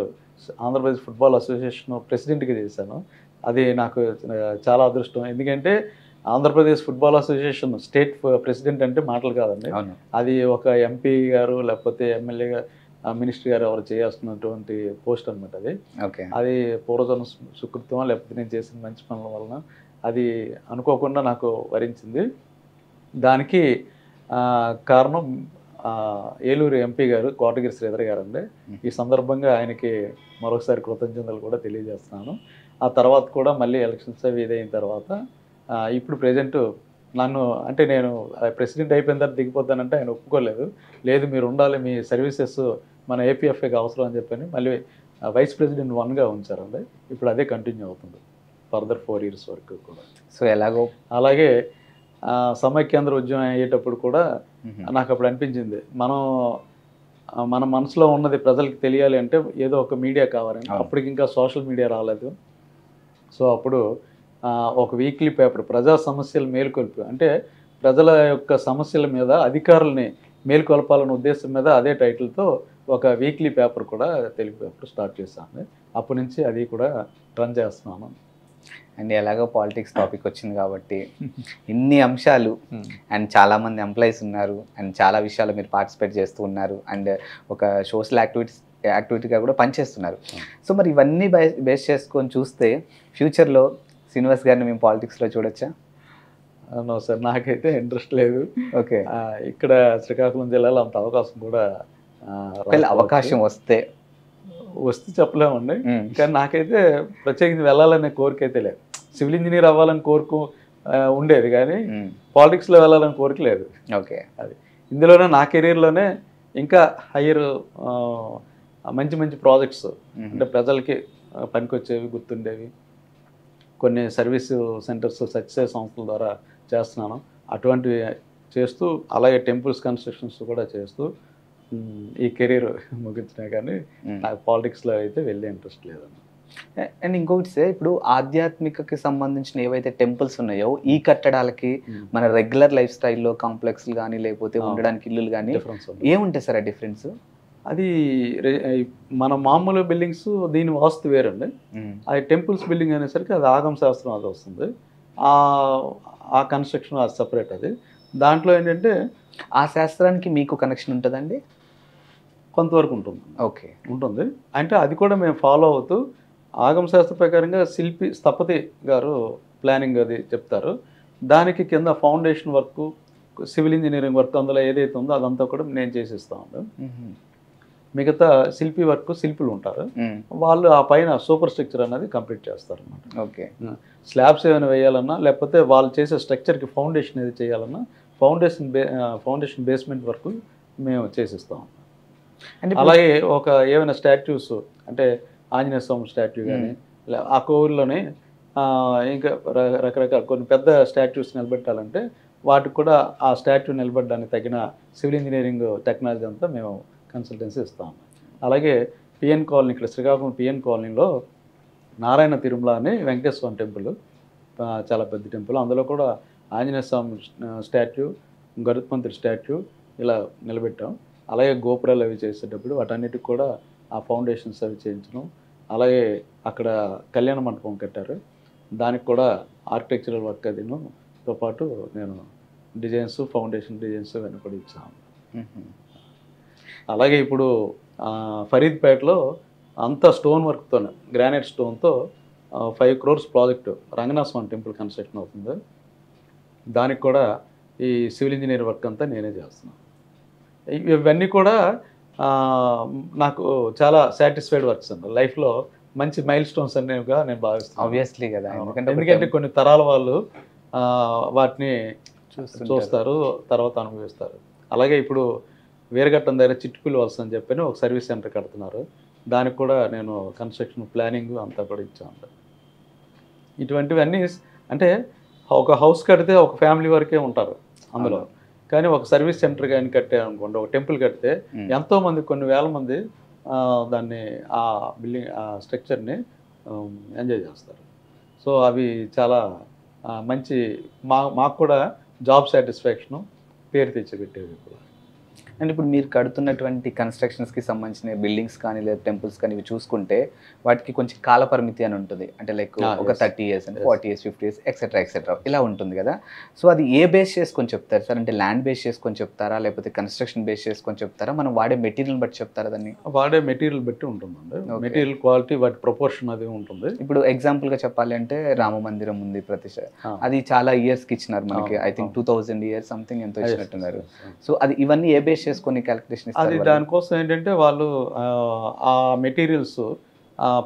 ఆంధ్రప్రదేశ్ ఫుట్బాల్ అసోసియేషన్ ప్రెసిడెంట్గా చేశాను. అది నాకు చాలా అదృష్టం. ఎందుకంటే Andhra Pradesh football association state president అంటే మాటలు కాదండి. అది ఒక ఎంపీ గారు లేకపోతే ఎమ్మెల్యే మినిస్టర్ గారు ఎవరు చేయాల్సినటువంటి పోస్ట్ అనమాట. అది పూర్వజన్మ సుకృతం లేకపోతే నేను చేసిన మంచి పనుల వలన అది అనుకోకుండా నాకు వరించింది. దానికి కారణం ఏలూరు ఎంపీ గారు కోటగిరి శ్రీధర్ గారు అండి. ఈ సందర్భంగా ఆయనకి మరొకసారి కృతజ్ఞతలు కూడా తెలియజేస్తున్నాను. ఆ తర్వాత కూడా మళ్ళీ ఎలక్షన్స్ అవి ఇదైన తర్వాత ఇప్పుడు ప్రజెంట్ నన్ను అంటే నేను ప్రెసిడెంట్ అయిపోయిన తర్వాత దిగిపోతానంటే ఆయన ఒప్పుకోలేదు. లేదు మీరు ఉండాలి, మీ సర్వీసెస్ మన ఏపీఎఫ్ఏకి అవసరం అని చెప్పని మళ్ళీ వైస్ ప్రెసిడెంట్ 1గా ఉంచారండి. ఇప్పుడు అదే కంటిన్యూ అవుతుంది ఫర్దర్ 4 years వరకు కూడా. సో ఎలాగో అలాగే సమైక్యాంధ్ర ఉద్యమం అయ్యేటప్పుడు కూడా నాకు అప్పుడు అనిపించింది, మన మనసులో ఉన్నది ప్రజలకు తెలియాలి అంటే ఏదో ఒక మీడియా కావాలని. అప్పటికి ఇంకా సోషల్ మీడియా రాలేదు. సో అప్పుడు ఒక వీక్లీ పేపర్ ప్రజా సమస్యలు మేలుకొల్పి, అంటే ప్రజల యొక్క సమస్యల మీద అధికారులని మేలుకొల్పాలనే ఉద్దేశం మీద అదే టైటిల్తో ఒక వీక్లీ పేపర్ కూడా తెలుగు పేపర్ స్టార్ట్ చేశాను. అప్పటి నుంచి అది కూడా రన్ చేస్తున్నాను. అండ్ ఎలాగో పాలిటిక్స్ టాపిక్ వచ్చింది కాబట్టి ఇన్ని అంశాలు అండ్ చాలామంది ఎంప్లాయీస్ ఉన్నారు అండ్ చాలా విషయాలు మీరు పార్టిసిపేట్ చేస్తూ ఉన్నారు అండ్ ఒక సోషల్ యాక్టివిటీగా కూడా పనిచేస్తున్నారు. సో మరి ఇవన్నీ బేస్ చేసుకొని చూస్తే ఫ్యూచర్లో శ్రీనివాస్ గారిని మేము పాలిటిక్స్లో చూడొచ్చా? నో సార్, నాకైతే ఇంట్రెస్ట్ లేదు. ఓకే, ఇక్కడ శ్రీకాకుళం జిల్లాలో అంత అవకాశం కూడా అవకాశం వస్తే చెప్పలేమండి. కానీ నాకైతే ప్రత్యేకించి వెళ్ళాలనే కోరిక అయితే లేదు. సివిల్ ఇంజనీర్ అవ్వాలని కోరిక ఉండేది కానీ పాలిటిక్స్లో వెళ్ళాలని కోరిక లేదు. ఓకే, అది ఇందులోనే నా కెరీర్లోనే ఇంకా హయ్యర్ మంచి మంచి ప్రాజెక్ట్స్ అంటే ప్రజలకి పనికొచ్చేవి, గుర్తుండేవి కొన్ని సర్వీస్ సెంటర్స్ సక్సెస్ సంస్థల ద్వారా చేస్తున్నాను. అటువంటివి చేస్తూ అలాగే టెంపుల్స్ కన్స్ట్రక్షన్స్ కూడా చేస్తూ ఈ కెరీర్ ముగించినా కానీ నాకు పాలిటిక్స్లో అయితే వెళ్ళే ఇంట్రెస్ట్ లేదన్న. అండ్ ఇంకొకటి సార్, ఇప్పుడు ఆధ్యాత్మికకి సంబంధించిన ఏవైతే టెంపుల్స్ ఉన్నాయో ఈ కట్టడాలకి మన రెగ్యులర్ లైఫ్ స్టైల్లో కాంప్లెక్స్లు కానీ లేకపోతే ఉండడానికి ఇల్లులు కానీ ఏముంటాయి సార్ ఆ డిఫరెన్స్? అది మన మామూలు బిల్డింగ్స్ దీని వాస్తు వేరండి. అది టెంపుల్స్ బిల్డింగ్ అనేసరికి అది ఆగమ శాస్త్రం అది వస్తుంది. ఆ కన్స్ట్రక్షన్ అది సపరేట్. అది దాంట్లో ఏంటంటే ఆ శాస్త్రానికి మీకు కనెక్షన్ ఉంటుందండి? కొంతవరకు ఉంటుంది. ఓకే, ఉంటుంది. అంటే అది కూడా మేము ఫాలో అవుతూ ఆగమ శాస్త్ర ప్రకారంగా శిల్పి స్థపతి గారు ప్లానింగ్ అది చెప్తారు. దానికి కింద foundation work, civil engineering work అందులో ఏదైతే ఉందో అదంతా కూడా నేను చేసిస్తా ఉంటాను. మిగతా శిల్పి వర్క్ శిల్పులు ఉంటారు, వాళ్ళు ఆ పైన సూపర్ స్ట్రక్చర్ అనేది కంప్లీట్ చేస్తారు అన్నమాట. ఓకే, స్లాబ్స్ ఏమైనా వేయాలన్నా లేకపోతే వాళ్ళు చేసే స్ట్రక్చర్కి ఫౌండేషన్ ఏది చేయాలన్నా ఫౌండేషన్ బేస్మెంట్ వర్క్ మేము చేసిస్తాం. అంటే అలాగే ఒక ఏమైనా స్టాట్యూస్ అంటే ఆంజనేయ స్వామి స్టాట్యూ కానీ ఆ కోవిల్లోనే ఇంకా రకరకాల కొన్ని పెద్ద స్టాట్యూస్ నిలబెట్టాలంటే వాటికి కూడా ఆ స్టాట్యూ నిలబెట్టడానికి తగిన సివిల్ ఇంజనీరింగ్ టెక్నాలజీ అంతా మేము కన్సల్టెన్సీ ఇస్తాం. అలాగే పిఎన్ కాలనీ, ఇక్కడ శ్రీకాకుళం పిఎన్ కాలనీలో నారాయణ తిరుమల అని వెంకటేశ్వర స్వామి టెంపుల్, చాలా పెద్ద టెంపుల్. అందులో కూడా ఆంజనేయ స్వామి స్టాట్యూ, గరుత్మంతుడి స్టాట్యూ ఇలా నిలబెట్టాం. అలాగే గోపురాలు అవి చేసేటప్పుడు వాటన్నిటికి కూడా ఆ ఫౌండేషన్స్ అవి చేయించడం. అలాగే అక్కడ కళ్యాణ మండపం కట్టారు, దానికి కూడా ఆర్కిటెక్చరల్ వర్క్ అదితో పాటు నేను డిజైన్స్, ఫౌండేషన్ డిజైన్స్ అవన్నీ కూడా ఇచ్చాను. అలాగే ఇప్పుడు ఫరీద్పేటలో అంతా స్టోన్ వర్క్తో, granite స్టోన్తో 5 crores project Ranganatha Swamy temple construction అవుతుంది. దానికి కూడా ఈ సివిల్ ఇంజనీర్ వర్క్ అంతా నేనే చేస్తున్నాను. ఇవన్నీ కూడా నాకు చాలా సాటిస్ఫైడ్ వర్క్స్ అండి. లైఫ్లో మంచి మైల్ స్టోన్స్ అనేవిగా నేను భావిస్తాను. ఆబ్వియస్లీ కదా, ఎందుకంటే కొన్ని తరాల వాళ్ళు వాటిని చూస్తారు, తర్వాత అనుభవిస్తారు. అలాగే ఇప్పుడు వీరఘట్టం దగ్గర చిట్టుపిల్లి వలస అని చెప్పని ఒక సర్వీస్ సెంటర్ కడుతున్నారు. దానికి కూడా నేను కన్స్ట్రక్షన్ ప్లానింగ్ అంతా కూడా ఇచ్చాను. ఇటువంటివన్నీ అంటే ఒక హౌస్ కడితే ఒక ఫ్యామిలీ వరకే ఉంటారు అందులో, కానీ ఒక సర్వీస్ సెంటర్ కానీ కట్టే అనుకోండి, ఒక టెంపుల్ కడితే ఎంతోమంది, కొన్ని వేల మంది దాన్ని ఆ బిల్డింగ్ ఆ స్ట్రక్చర్ని ఎంజాయ్ చేస్తారు. సో అవి చాలా మంచి మాకు కూడా జాబ్ సాటిస్ఫాక్షను, పేరు తెచ్చిపెట్టేవి కూడా. అండ్ ఇప్పుడు మీరు కడుతున్నటువంటి కన్స్ట్రక్షన్స్కి సంబంధించిన బిల్డింగ్స్ కానీ లేదా టెంపుల్స్ కానీ ఇవి చూసుకుంటే వాటికి కొంచెం కాల పరిమితి అని ఉంటుంది. అంటే లైక్ ఒక 30 years and 40 years, 50 years etcetera ఇలా ఉంటుంది కదా. సో అది ఏ బేస్ చేసుకొని చెప్తారు సార్? అంటే ల్యాండ్ బేస్ చేసుకొని చెప్తారా, లేకపోతే కన్స్ట్రక్షన్ బేస్ చేసుకొని చెప్తారా, మనం వాడే మెటీరియల్ బట్టి చెప్తారా? దాన్ని వాడే మెటీరియల్ బట్టి ఉంటుందండి. మెటీరియల్ క్వాలిటీ, వాటి ప్రపోర్షన్ అది ఉంటుంది. ఇప్పుడు ఎగ్జాంపుల్గా చెప్పాలి అంటే రామ మందిరం ఉంది ప్రతిష్ట, అది చాలా ఇయర్స్కి ఇచ్చినారు మనకి. ఐ థింక్ 2000 years సంథింగ్ ఎంతో ఇచ్చినట్టున్నారు. సో అది ఇవన్నీ ఏ బేస్ చేసుకొని క్యాలిక్యులేషన్ అది ఇస్తారు దానికోసం ఏంటంటే వాళ్ళు ఆ మెటీరియల్స్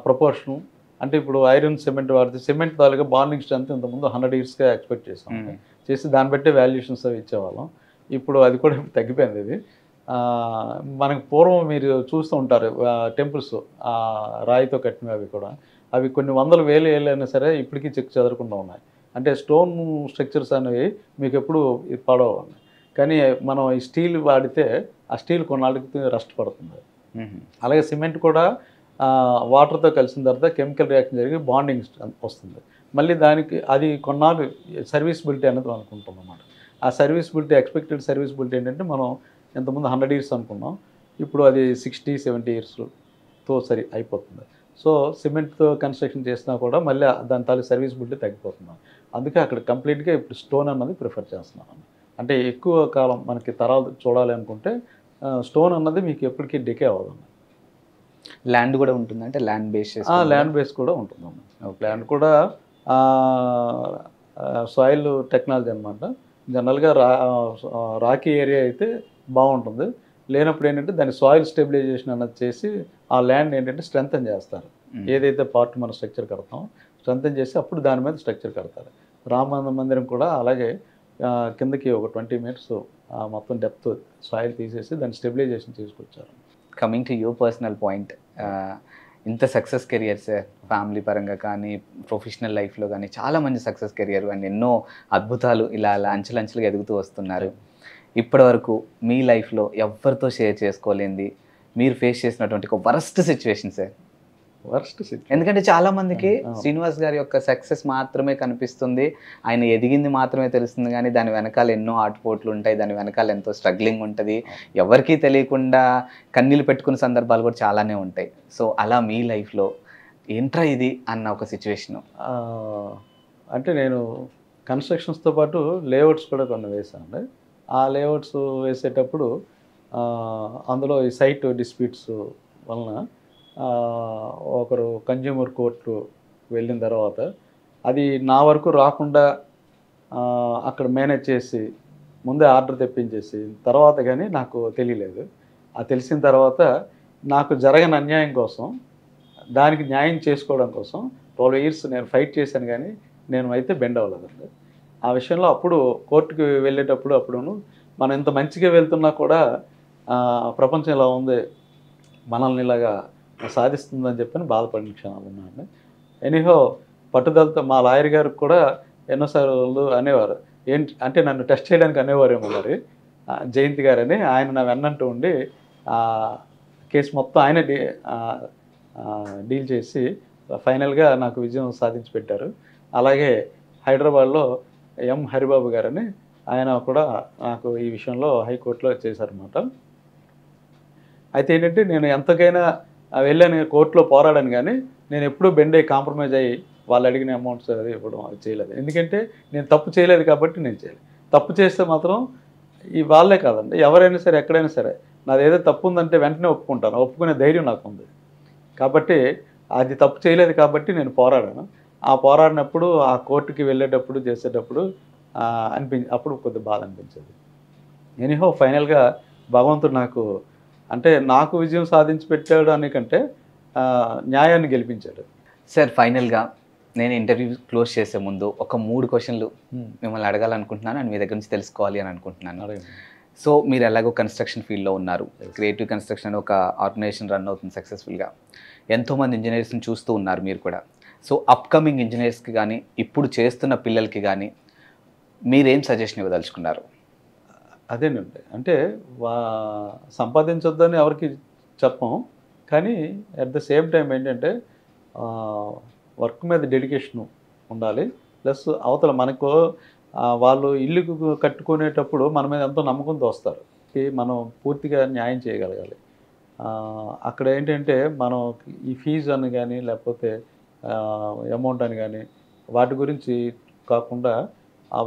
ప్రపోర్షను, అంటే ఇప్పుడు ఐరన్ సిమెంట్ వాడితే సిమెంట్ తాలూకా బాండింగ్ స్ట్రెంత్ ఇంతకుముందు 100 ఇయర్స్గా ఎక్స్పెక్ట్ చేసాం, చేసి దాన్ని బట్టి వాల్యుయేషన్స్ అవి ఇచ్చేవాళ్ళం. ఇప్పుడు అది కూడా తగ్గిపోయింది. ఇది మనకు పూర్వం మీరు చూస్తూ ఉంటారు టెంపుల్స్ రాయితో కట్టినవి, అవి కూడా అవి కొన్ని వందల వేలు ఏళ్ళైనా సరే ఇప్పటికీ చెక్ చెదరకుండా ఉన్నాయి. అంటే స్టోన్ స్ట్రక్చర్స్ అనేవి మీకు ఎప్పుడు పడవు. కానీ మనం ఈ స్టీల్ వాడితే ఆ స్టీల్ కొన్నాళ్ళకి రస్ట్ పడుతుంది. అలాగే సిమెంట్ కూడా వాటర్తో కలిసిన తర్వాత కెమికల్ రియాక్షన్ జరిగి బాండింగ్ వస్తుంది. మళ్ళీ దానికి అది కొన్నాళ్ళు సర్వీసబిలిటీ అనేది అనుకుంటాం అన్నమాట. ఆ సర్వీసబిలిటీ, ఎక్స్పెక్టెడ్ సర్వీసబిలిటీ ఏంటంటే మనం ఇంతకుముందు 100 ఇయర్స్ అనుకున్నాం, ఇప్పుడు అది 60-70 ఇయర్స్తో సరి అయిపోతుంది. సో సిమెంట్తో కన్స్ట్రక్షన్ చేసినా కూడా మళ్ళీ దాని తాలూ సర్వీసబిలిటీ తగ్గిపోతుంది. అందుకే అక్కడ కంప్లీట్గా ఇప్పుడు స్టోన్ అన్నది ప్రిఫర్ చేస్తున్నాను. అంటే ఎక్కువ కాలం మనకి తరాలు చూడాలి అనుకుంటే స్టోన్ అన్నది మీకు ఎప్పటికీ డికే అవ్వదు. ల్యాండ్ కూడా ఉంటుంది, అంటే ల్యాండ్ బేస్ ల్యాండ్ బేస్ కూడా ఉంటుందమ్మా. ల్యాండ్ కూడా సాయిల్ టెక్నాలజీ అనమాట. జనరల్గా రాకీ ఏరియా అయితే బాగుంటుంది, లేనప్పుడు ఏంటంటే దాని సాయిల్ స్టెబిలైజేషన్ అన్నది చేసి ఆ ల్యాండ్ ఏంటంటే స్ట్రెంగ్తన్ చేస్తారు. ఏదైతే పార్ట్ మన స్ట్రక్చర్ కడతాం స్ట్రెంగ్తన్ చేసి అప్పుడు దాని మీద స్ట్రక్చర్ కడతారు. రామ మందిరం కూడా అలాగే కిందకి ఒక 20 మీటర్స్ మొత్తం డెప్త్ సాయిల్ తీసేసి దాన్ని స్టెబిలైజేషన్ తీసుకొచ్చారు. Coming to your personal point, ఇంత సక్సెస్ కెరియర్ సార్, ఫ్యామిలీ పరంగా కానీ ప్రొఫెషనల్ లైఫ్లో కానీ చాలా మంచి సక్సెస్ కెరియర్ అండ్ ఎన్నో అద్భుతాలు ఇలా అలా అంచెలంచెలుగా ఎదుగుతూ వస్తున్నారు. ఇప్పటి వరకు మీ లైఫ్లో ఎవరితో షేర్ చేసుకోలేంది మీరు ఫేస్ చేసినటువంటి ఒక వరస్ట్ సిచ్యువేషన్ సార్? ఎందుకంటే చాలా మందికి శ్రీనివాస్ గారి యొక్క సక్సెస్ మాత్రమే కనిపిస్తుంది, ఆయన ఎదిగింది మాత్రమే తెలుస్తుంది, కానీ దాని వెనకాల ఎన్నో ఆటుపోట్లు ఉంటాయి, దాని వెనకాల ఎంతో స్ట్రగ్లింగ్ ఉంటుంది, ఎవరికీ తెలియకుండా కన్నీళ్ళు పెట్టుకునే సందర్భాలు కూడా చాలానే ఉంటాయి. సో అలా మీ లైఫ్లో ఏంట్రా ఇది అన్న ఒక సిచ్యువేషన్? అంటే నేను కన్స్ట్రక్షన్స్తో పాటు లేఅవుట్స్ కూడా కొన్ని వేసాను. ఆ లేఅవుట్స్ వేసేటప్పుడు అందులో ఈ సైట్ డిస్ప్యూట్స్ వలన ఒకరు కన్జ్యూమర్ కోర్టు వెళ్ళిన తర్వాత అది నా వరకు రాకుండా అక్కడ మేనేజ్ చేసి ముందే ఆర్డర్ తెప్పించేసి తర్వాత కానీ నాకు తెలియలేదు. అది తెలిసిన తర్వాత నాకు జరగని అన్యాయం కోసం దానికి న్యాయం చేసుకోవడం కోసం 12 ఇయర్స్ నేను ఫైట్ చేశాను, కానీ నేను అయితే బెండ్ అవ్వలేదండి ఆ విషయంలో. అప్పుడు కోర్టుకి వెళ్ళేటప్పుడు అప్పుడును మనం ఇంత మంచిగా వెళ్తున్నా కూడా ప్రపంచం ఇలా ఉంది, మనల్ని ఇలాగా సాధిస్తుందని చెప్పని బాధపడిన క్షణాలు ఉన్నాయండి. ఎనీహో పట్టుదలతో మా లాయర్ గారికి కూడా ఎన్నోసార్లు అనేవారు, ఏంటి అంటే నన్ను టెస్ట్ చేయడానికి అనేవారేమో మరి జయంతి గారని, ఆయన నా వెన్నంటూ ఉండి కేసు మొత్తం ఆయన డీల్ చేసి ఫైనల్గా నాకు విజయం సాధించి పెట్టారు. అలాగే హైదరాబాద్లో ఎం హరిబాబు గారని ఆయన కూడా నాకు ఈ విషయంలో హైకోర్టులో చేశారన్నమాట. అయితే ఏంటంటే నేను ఎంతకైనా వెళ్ళాను కోర్టులో పోరాడాను, కానీ నేను ఎప్పుడూ బెండ్ అయ్యి కాంప్రమైజ్ అయ్యి వాళ్ళు అడిగిన అమౌంట్స్ అది ఇవ్వడం అది చేయలేదు. ఎందుకంటే నేను తప్పు చేయలేదు కాబట్టి నేను చేయలేదు. తప్పు చేస్తే మాత్రం ఈ వాళ్ళే కాదండి, ఎవరైనా సరే ఎక్కడైనా సరే నాది ఏదో తప్పు ఉందంటే వెంటనే ఒప్పుకుంటాను, ఒప్పుకునే ధైర్యం నాకు ఉంది. కాబట్టి అది తప్పు చేయలేదు కాబట్టి నేను పోరాడాను. ఆ పోరాడినప్పుడు ఆ కోర్టుకి వెళ్ళేటప్పుడు చేసేటప్పుడు అప్పుడు కొద్దిగా బాధ అనిపించేది. ఎనీహో ఫైనల్గా భగవంతుడు నాకు అంటే నాకు విజయం సాధించి పెట్టాడు అనికంటే న్యాయాన్ని గెలిపించాడు. సార్ ఫైనల్గా నేను ఇంటర్వ్యూ క్లోజ్ చేసే ముందు ఒక 3 క్వశ్చన్లు మిమ్మల్ని అడగాలనుకుంటున్నాను అండ్ మీ దగ్గర నుంచి తెలుసుకోవాలి అని అనుకుంటున్నాను. సో మీరు ఎలాగో కన్స్ట్రక్షన్ ఫీల్డ్లో ఉన్నారు, క్రియేటివ్ కన్స్ట్రక్షన్ ఒక ఆర్గనైజేషన్ రన్ అవుతుంది సక్సెస్ఫుల్గా, ఎంతోమంది ఇంజనీర్స్ని చూస్తూ ఉన్నారు మీరు కూడా. సో అప్కమింగ్ ఇంజనీర్స్కి కానీ ఇప్పుడు చేస్తున్న పిల్లలకి కానీ మీరేం సజెషన్ ఇవ్వదలుచుకున్నారు? అదేనండి, అంటే సంపాదించొద్దని ఎవరికి చెప్పం, కానీ అట్ ద సేమ్ టైం ఏంటంటే వర్క్ మీద డెడికేషన్ ఉండాలి. ప్లస్ అవతల మనకు వాళ్ళు ఇల్లు కట్టుకునేటప్పుడు మన మీద ఎంతో నమ్మకంతో వస్తారు, మనం పూర్తిగా న్యాయం చేయగలగాలి. అక్కడ ఏంటంటే మనం ఈ ఫీజు అని కానీ లేకపోతే అమౌంట్ అని కానీ వాటి గురించి కాకుండా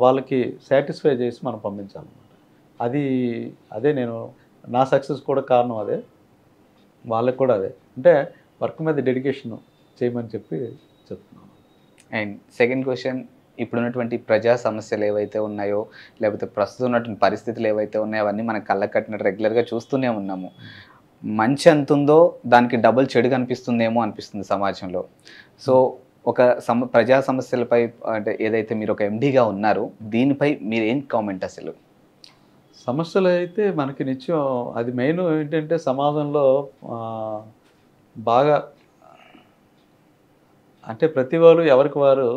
వాళ్ళకి సాటిస్ఫై చేసి మనం పంపించాలన్నమాట. అదే నేను నా సక్సెస్ కూడా కారణం అదే, వాళ్ళకి కూడా అదే, అంటే వర్క్ మీద డెడికేషన్ చేయమని చెప్తున్నాను. అండ్ సెకండ్ క్వశ్చన్, ఇప్పుడున్నటువంటి ప్రజా సమస్యలు ఏవైతే ఉన్నాయో, లేకపోతే ప్రస్తుతం ఉన్నటువంటి పరిస్థితులు ఏవైతే ఉన్నాయో అవన్నీ మనకు కళ్ళకు కట్టినట్టు రెగ్యులర్‌గా చూస్తూనే ఉన్నాము. మంచి ఎంతుందో దానికి డబుల్ చెడు కనిపిస్తుందేమో అనిపిస్తుంది సమాజంలో. సో, ఒక ప్రజా సమస్యలపై అంటే ఏదైతే మీరు ఒక ఎండీగా ఉన్నారో, దీనిపై మీరేం కామెంట్ అసలు? సమస్యలు అయితే మనకి నిత్యం అది మెయిన్ ఏంటంటే సమాజంలో బాగా అంటే ప్రతి వాళ్ళు ఎవరికి వారు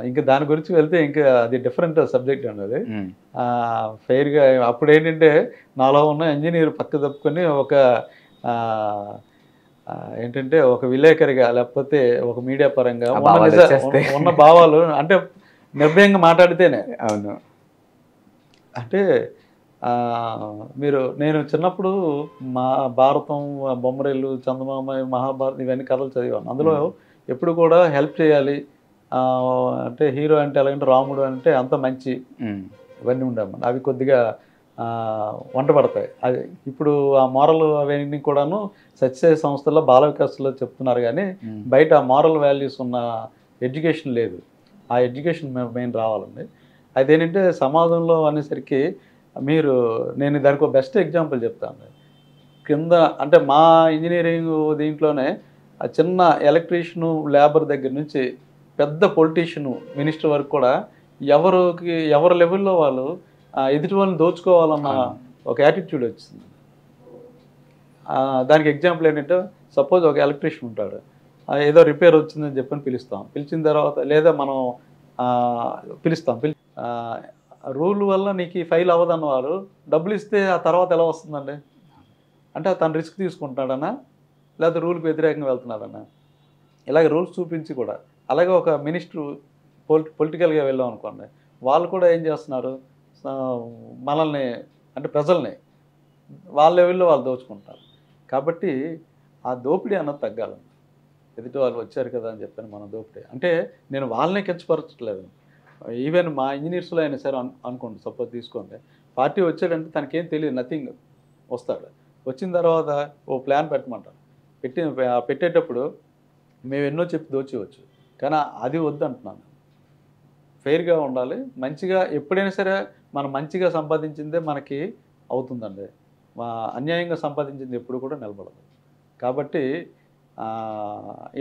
ఇంకా దాని గురించి వెళ్తే ఇంకా అది డిఫరెంట్ సబ్జెక్ట్ అండి అది. ఫెయిర్‌గా అప్పుడేంటంటే నాలో ఉన్న ఇంజినీర్ పక్క తప్పుకొని ఒక ఏంటంటే ఒక విలేకరిగా లేకపోతే ఒక మీడియా పరంగా ఉన్న భావాలు అంటే నిర్భయంగా మాట్లాడితేనే. అవును. అంటే నేను చిన్నప్పుడు మా భారతం, బొమ్మరిల్లు, చందమామ, మహాభారతం ఇవన్నీ కథలు చదివాను. అందులో ఎప్పుడు కూడా హెల్ప్ చేయాలి, అంటే హీరో అంటే ఎలాగంటే రాముడు అంటే అంత మంచి ఇవన్నీ ఉండేవి. అవి కొద్దిగా వంట పడతాయి. అది ఇప్పుడు ఆ మోరల్ అవన్నీ కూడాను సత్యసాయి సంస్థల్లో బాల వికాస్లో చెప్తున్నారు, కానీ బయట ఆ మోరల్ వాల్యూస్ ఉన్న ఎడ్యుకేషన్ లేదు. ఆ ఎడ్యుకేషన్ మెయిన్ రావాలండి. అదేంటంటే సమాజంలో అనేసరికి నేను దానికి ఒక బెస్ట్ ఎగ్జాంపుల్ చెప్తాను. కింద అంటే మా ఇంజనీరింగ్ దీంట్లోనే చిన్న ఎలక్ట్రీషియను, లేబర్ దగ్గర నుంచి పెద్ద పొలిటీషియను, మినిస్టర్ వరకు కూడా ఎవరి లెవెల్లో వాళ్ళు ఎదుటి వాళ్ళని దోచుకోవాలన్న ఒక యాటిట్యూడ్ వచ్చింది. దానికి ఎగ్జాంపుల్ ఏంటంటే సపోజ్ ఒక ఎలక్ట్రీషియన్ ఉంటాడు, ఏదో రిపేర్ వచ్చిందని చెప్పని పిలుస్తాం. పిలిచిన తర్వాత లేదా మనం పిలుస్తాం. రూల్ వల్ల నీకు ఈ ఫైల్ అవ్వదన్న వారు డబ్బులు ఇస్తే ఆ తర్వాత ఎలా వస్తుందండి? అంటే తను రిస్క్ తీసుకుంటున్నాడనా లేదా రూల్కి వ్యతిరేకంగా వెళ్తున్నాడనా? ఇలాగ రూల్స్ చూపించి కూడా. అలాగే ఒక మినిస్టర్ పొలిటికల్గా వెళ్ళాం అనుకోండి, వాళ్ళు కూడా ఏం చేస్తున్నారు, మనల్ని అంటే ప్రజల్ని వాళ్ళ లెవెల్లో వాళ్ళు దోచుకుంటారు. కాబట్టి ఆ దోపిడీ అన్నది తగ్గాలండి. ఎదుటి వాళ్ళు వచ్చారు కదా అని చెప్పాను మనం దోపిడీ అంటే నేను వాళ్ళనే కించపరచట్లేదు. ఈవెన్ మా ఇంజనీర్స్లో అయినా సరే అనుకోండి, సపోజ్ తీసుకోండి, పార్టీ వచ్చాడంటే తనకేం తెలియదు, నథింగ్. వస్తాడు, వచ్చిన తర్వాత ఓ ప్లాన్ పెట్టమంటారు. పెట్టేటప్పుడు మేము ఎన్నో చెప్పి దోచేయవచ్చు, కానీ అది వద్దంటున్నాను. ఫెయిర్గా ఉండాలి, మంచిగా ఎప్పుడైనా సరే మనం మంచిగా సంపాదించిందే మనకి అవుతుందండి. అన్యాయంగా సంపాదించింది ఎప్పుడు కూడా నిలబడదు. కాబట్టి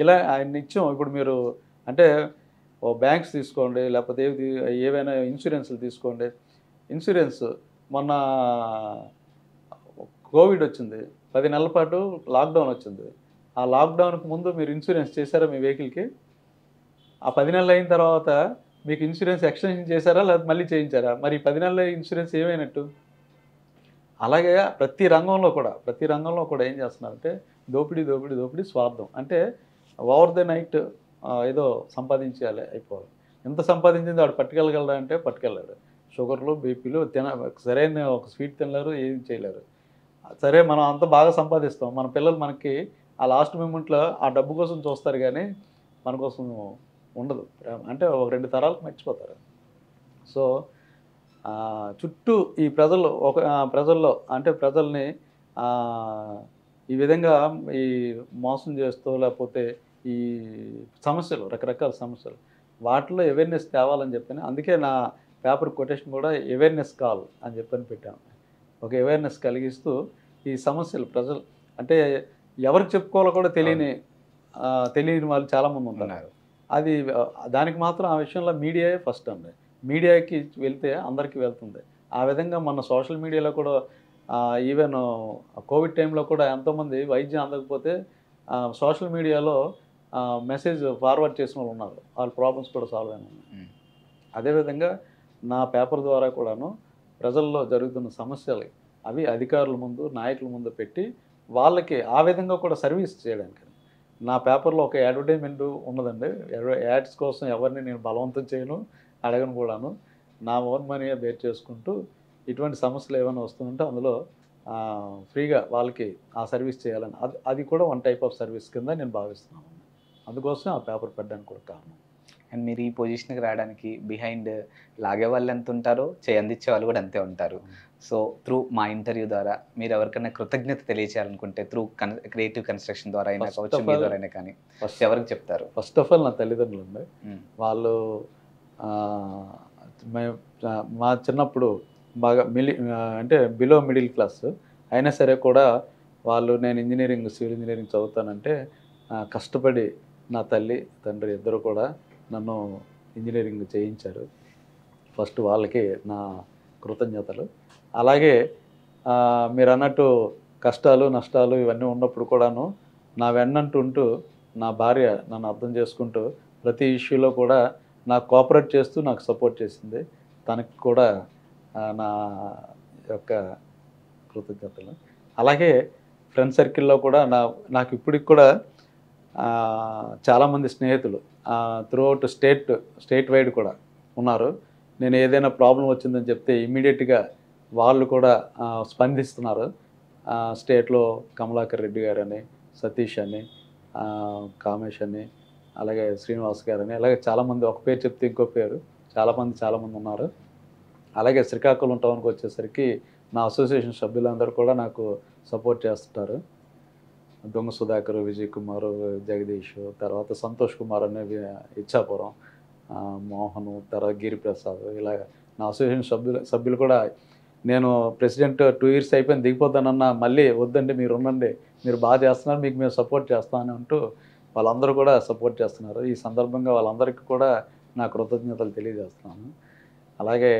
ఇలా ఆయన నిత్యం ఇప్పుడు మీరు అంటే ఓ బ్యాంక్స్ తీసుకోండి, లేకపోతే ఏవైనా ఇన్సూరెన్స్లు తీసుకోండి. ఇన్సూరెన్స్ మొన్న కోవిడ్ వచ్చింది, 10 నెలల పాటు లాక్డౌన్ వచ్చింది. ఆ లాక్డౌన్కి ముందు మీరు ఇన్సూరెన్స్ చేశారా మీ వెహికల్కి? ఆ 10 నెలలు అయిన తర్వాత మీకు ఇన్సూరెన్స్ ఎక్స్టెన్షన్ చేశారా లేదా మళ్ళీ చేయించారా? మరి 10 నెలల ఇన్సూరెన్స్ ఏమైనట్టు? అలాగే ప్రతి రంగంలో కూడా ఏం చేస్తున్నారంటే దోపిడీ స్వార్థం. అంటే ఓవర్ ద నైట్ ఏదో సంపాదించాలి అయిపోవాలి. ఎంత సంపాదించింది వాడు పట్టుకెళ్ళగలడా అంటే పట్టుకెళ్ళాడు. షుగర్లు, బీపీలు సరైన ఒక స్వీట్ తినలేరు, ఏం చేయలేరు. సరే మనం అంత బాగా సంపాదిస్తాం, మన పిల్లలు మనకి ఆ లాస్ట్ మూమెంట్లో ఆ డబ్బు కోసం చూస్తారు, కానీ మన కోసం ఉండదు. అంటే ఒక 2 తరాలకు మర్చిపోతారు. సో చుట్టూ ఈ ప్రజల్లో అంటే ప్రజల్ని ఈ విధంగా ఈ మోసం చేస్తూ లేకపోతే ఈ సమస్యలు, రకరకాల సమస్యలు, వాటిలో అవేర్నెస్ తేవాలని చెప్పని, అందుకే నా పేపర్ కొటేషన్ కూడా అవేర్నెస్ కాల్ అని చెప్పని పెట్టాను. ఒక అవేర్నెస్ కలిగిస్తూ ఈ సమస్యలు ప్రజలు అంటే ఎవరికి చెప్పుకోవాలో కూడా తెలియని వాళ్ళు చాలామంది ఉన్నారు. అది దానికి మాత్రం ఆ విషయంలో మీడియాయే ఫస్ట్ అండి. మీడియాకి వెళ్తే అందరికీ వెళ్తుంది. ఆ విధంగా మన సోషల్ మీడియాలో కూడా ఈవెన్ కోవిడ్ టైంలో కూడా ఎంతోమంది వైద్యం అందకపోతే సోషల్ మీడియాలో మెసేజ్ ఫార్వర్డ్ చేసిన వాళ్ళు ఉన్నారు. వాళ్ళ ప్రాబ్లమ్స్ కూడా సాల్వ్ అయినా ఉన్నాయి. అదేవిధంగా నా పేపర్ ద్వారా కూడాను ప్రజల్లో జరుగుతున్న సమస్యలు అవి అధికారుల ముందు, నాయకుల ముందు పెట్టి వాళ్ళకి ఆ విధంగా కూడా సర్వీస్ చేయడానికి నా పేపర్లో ఒక అడ్వర్టైజ్మెంట్ ఉన్నదండి. యాడ్స్ కోసం ఎవరిని నేను బలవంతం చేయను, అడగను కూడాను. నా ఓన్ మనీ బేర్ చేసుకుంటూ ఇటువంటి సమస్యలు ఏమైనా వస్తుందంటే అందులో ఫ్రీగా వాళ్ళకి ఆ సర్వీస్ చేయాలని అది కూడా వన్ టైప్ ఆఫ్ సర్వీస్ కింద నేను భావిస్తున్నాను. అందుకోసం ఆ పేపర్ పెట్టడానికి కూడా కారణం. అండ్ మీరు ఈ పొజిషన్కి రావడానికి బిహైండ్ లాగే వాళ్ళు ఎంత ఉంటారో అందించే వాళ్ళు కూడా అంతే ఉంటారు. సో త్రూ మా ఇంటర్వ్యూ ద్వారా మీరు ఎవరికైనా కృతజ్ఞత తెలియచేయాలనుకుంటే త్రూ క్రియేటివ్ కన్స్ట్రక్షన్ ద్వారా అయినా కావచ్చు, మీ ద్వారా అయినా కానీ ఫస్ట్ ఎవరికి చెప్తారు? ఫస్ట్ ఆఫ్ ఆల్ నా తల్లిదండ్రులు అండి. వాళ్ళు ఆ, మా చిన్నప్పుడు బాగా అంటే బిలో మిడిల్ క్లాస్ అయినా సరే కూడా వాళ్ళు నేను ఇంజనీరింగ్ సివిల్ ఇంజనీరింగ్ చదువుతానంటే కష్టపడి నా తల్లి తండ్రి ఇద్దరు కూడా నన్ను ఇంజనీరింగ్ చేయించారు. ఫస్ట్ వాళ్ళకి నా కృతజ్ఞతలు. అలాగే మీరు అన్నట్టు కష్టాలు నష్టాలు ఇవన్నీ ఉన్నప్పుడు కూడాను నా వెన్నంటుంటూ నా భార్య నన్ను అర్థం చేసుకుంటూ ప్రతి ఇష్యూలో కూడా నాకు కోఆపరేట్ చేస్తూ నాకు సపోర్ట్ చేసింది. తనకి కూడా నా యొక్క కృతజ్ఞతలు. అలాగే ఫ్రెండ్ సర్కిల్లో కూడా నాకు ఇప్పటికి కూడా చాలామంది స్నేహితులు త్రూఅవుట్ స్టేట్ వైడ్ కూడా ఉన్నారు. నేను ఏదైనా ప్రాబ్లం వచ్చిందని చెప్తే ఇమ్మీడియట్గా వాళ్ళు కూడా స్పందిస్తున్నారు. స్టేట్లో కమలాకర్ రెడ్డి గారని, సతీష్ అని, కామేష్ అని, అలాగే శ్రీనివాస్ గారని, అలాగే చాలామంది ఒక పేరు చెప్తే ఇంకో పేరు చాలామంది ఉన్నారు. అలాగే శ్రీకాకుళం టౌన్కి వచ్చేసరికి నా అసోసియేషన్ సభ్యులందరూ కూడా నాకు సపోర్ట్ చేస్తుంటారు. దొంగ సుధాకర్, విజయ్ కుమార్, జగదీష్, తర్వాత సంతోష్ కుమార్ అనే ఇచ్చాపురం, మోహను, తర్వాత గిరిప్రసాద్, ఇలాగ నా అసోసియేషన్ సభ్యులు కూడా నేను ప్రెసిడెంట్ 2 years అయిపోయింది దిగిపోతానన్నా మళ్ళీ వద్దండి మీరు ఉండండి, మీరు బాగా చేస్తున్నారు, మీకు మేము సపోర్ట్ చేస్తామని అంటూ వాళ్ళందరూ కూడా సపోర్ట్ చేస్తున్నారు. ఈ సందర్భంగా వాళ్ళందరికీ కూడా నా కృతజ్ఞతలు తెలియజేస్తున్నాను. అలాగే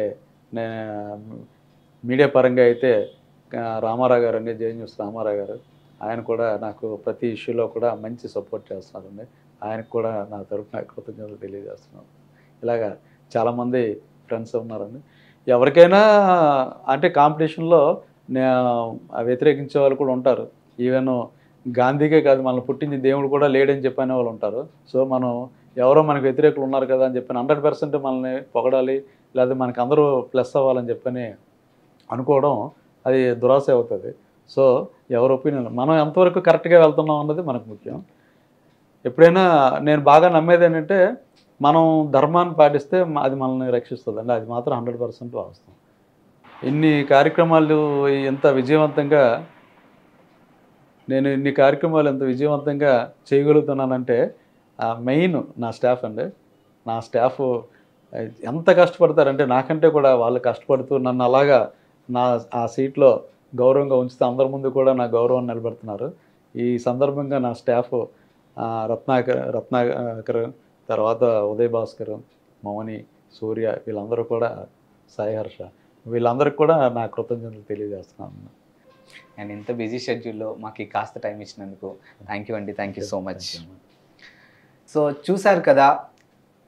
మీడియా పరంగా అయితే రామారావు గారు అండి, జే న్యూస్ రామారావు గారు, ఆయన కూడా నాకు ప్రతి ఇష్యూలో కూడా మంచి సపోర్ట్ చేస్తున్నారండి. ఆయనకు కూడా నా తరఫున కృతజ్ఞతలు తెలియజేస్తున్నాను. ఇలాగా చాలామంది ఫ్రెండ్స్ ఉన్నారండి. ఎవరికైనా అంటే కాంపిటీషన్లో వ్యతిరేకించే వాళ్ళు కూడా ఉంటారు. ఈవెన్ గాంధీకే కాదు, మనల్ని పుట్టించి దేవుడు కూడా లేడని చెప్పనే వాళ్ళు ఉంటారు. సో మనం ఎవరో మనకు వ్యతిరేకులు ఉన్నారు కదా అని చెప్పి 100% మనల్ని పొగడాలి, లేదా మనకు అందరూ ప్లస్ అవ్వాలని చెప్పని అనుకోవడం అది దురాశ అవుతుంది. సో ఎవరి ఒపీనియన్ మనం ఎంతవరకు కరెక్ట్గా వెళ్తున్నాం అన్నది మనకు ముఖ్యం. ఎప్పుడైనా నేను బాగా నమ్మేది ఏంటంటే మనం ధర్మాన్ని పాటిస్తే అది మనల్ని రక్షిస్తుంది అండి. అది మాత్రం 100% వాస్తవం. ఇన్ని కార్యక్రమాలు ఎంత విజయవంతంగా చేయగలుగుతున్నానంటే మెయిన్ నా స్టాఫ్ అండి. నా స్టాఫ్ ఎంత కష్టపడతారంటే నాకంటే కూడా వాళ్ళు కష్టపడుతూ నన్ను అలాగా ఆ సీట్లో గౌరవంగా ఉంచితే అందరి ముందు కూడా నా గౌరవాన్ని నిలబెడుతున్నారు. ఈ సందర్భంగా నా స్టాఫ్ రత్నాకర్, తర్వాత ఉదయ్ భాస్కర్, మౌని, సూర్య, వీళ్ళందరూ కూడా సాయి హర్ష, వీళ్ళందరికీ కూడా నా కృతజ్ఞతలు తెలియజేస్తున్నాను. అండ్ ఇంత బిజీ షెడ్యూల్లో మాకు ఈ కాస్త టైం ఇచ్చినందుకు థ్యాంక్ యూ అండి. Thank you so much. So చూశారు కదా,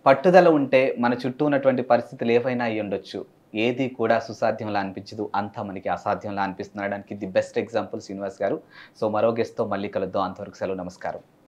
పట్టుదల ఉంటే మన చుట్టూ ఉన్నటువంటి పరిస్థితులు ఏవైనా అయ్యి ఉండొచ్చు, ఏది కూడా సుసాధ్యంలా అనిపించదు, అంతా మనకి అసాధ్యంలా అనిపిస్తుండడానికి ది బెస్ట్ ఎగ్జాంపుల్ శ్రీనివాస్ గారు. సో మరో గెస్ట్తో మళ్ళీ కలుద్దాం. అంతవరకు సెలవు, నమస్కారం.